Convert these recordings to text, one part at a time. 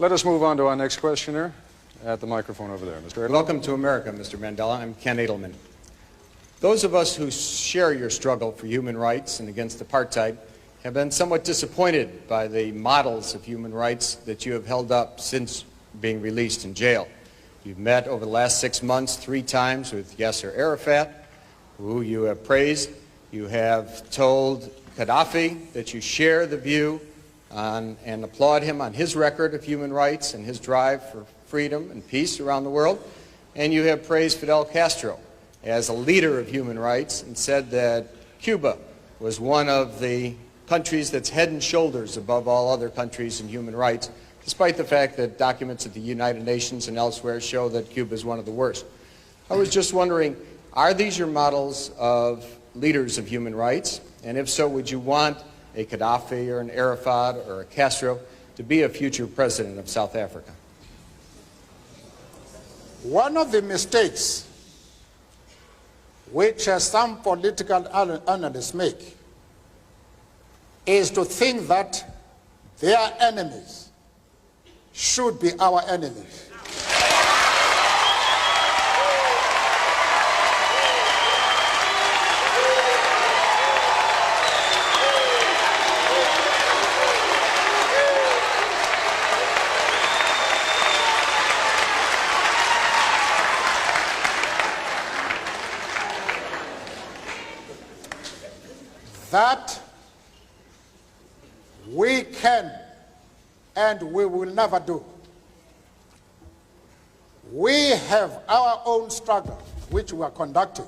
Let us move on to our next questioner at the microphone over there. Mr. Edelman. Welcome to America, Mr. Mandela. I'm Ken Edelman. Those of us who share your struggle for human rights and against apartheid have been somewhat disappointed by the models of human rights that you have held up since being released in jail. You've met over the last 6 months 3 times with Yasser Arafat, who you have praised. You have told Gaddafi that you share the view and applaud him on his record of human rights and his drive for freedom and peace around the world. And you have praised Fidel Castro as a leader of human rights and said that Cuba was one of the countries that's head and shoulders above all other countries in human rights, despite the fact that documents at the United Nations and elsewhere show that Cuba is one of the worst. I was just wondering, are these your models of leaders of human rights? And if so, would you want a Gaddafi or an Arafat or a Castro to be a future president of South Africa? One of the mistakes which some political analysts make is to think that their enemies should be our enemies. That we can and we will never do. We have our own struggle, which we are conducting.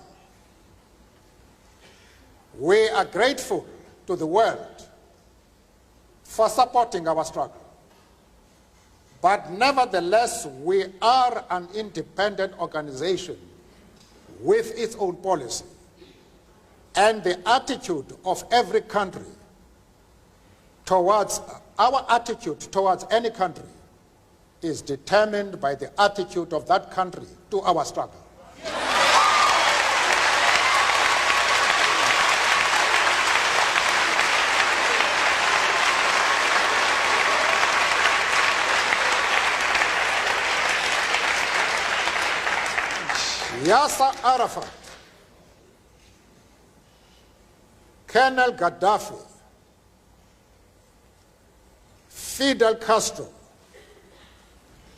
We are grateful to the world for supporting our struggle. But nevertheless, we are an independent organization with its own policy. And the attitude of every country towards, our attitude towards any country is determined by the attitude of that country to our struggle. Yasser Arafat, Colonel Gaddafi, Fidel Castro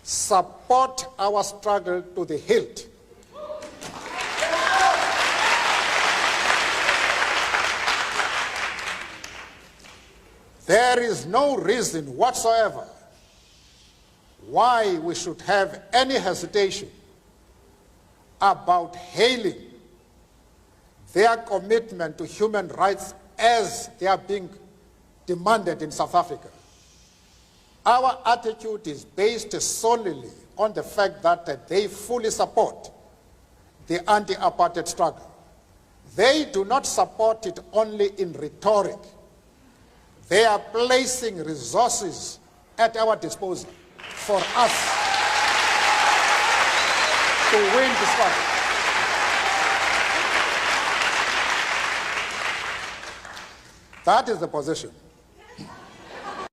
support our struggle to the hilt. There is no reason whatsoever why we should have any hesitation about hailing their commitment to human rights as they are being demanded in South Africa. Our attitude is based solely on the fact that they fully support the anti-apartheid struggle. They do not support it only in rhetoric. They are placing resources at our disposal for us to win the struggle. That is the position.